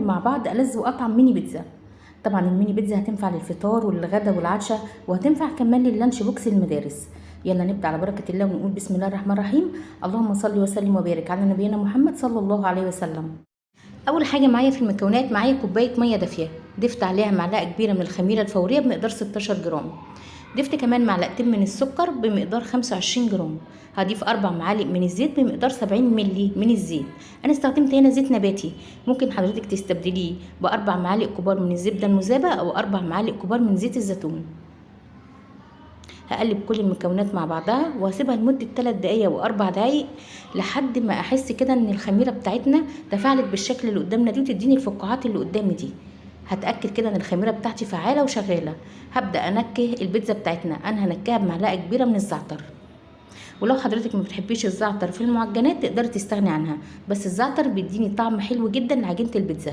مع بعض ألذ وأطعم ميني بيتزا. طبعا الميني بيتزا هتنفع للفطار والغدا والعشاء، وهتنفع كمان لللانش بوكس المدارس. يلا نبدأ على بركة الله ونقول بسم الله الرحمن الرحيم. اللهم صل وسلم وبارك على نبينا محمد صلى الله عليه وسلم. اول حاجه معايا في المكونات، معايا كوبايه ميه دافيه، ضفت عليها معلقه كبيره من الخميره الفوريه بمقدار 16 جرام، ضفت كمان معلقتين من السكر بمقدار 25 جرام، هضيف 4 معالق من الزيت بمقدار 70 ملي من الزيت. انا استخدمت هنا زيت نباتي، ممكن حضرتك تستبدليه ب4 معالق كبار من الزبده المذابه او 4 معالق كبار من زيت الزيتون. هقلب كل المكونات مع بعضها وهسيبها لمده 3 دقايق و4 دقايق لحد ما احس كده ان الخميره بتاعتنا تفاعلت بالشكل اللي قدامنا دي وتديني الفقاعات اللي قدامي دي. هتاكد كده ان الخميره بتاعتي فعاله وشغاله. هبدا انكه البيتزا بتاعتنا، انا هنكها بمعلقه كبيره من الزعتر. ولو حضرتك ما بتحبيش الزعتر في المعجنات تقدري تستغني عنها، بس الزعتر بيديني طعم حلو جدا لعجينه البيتزا.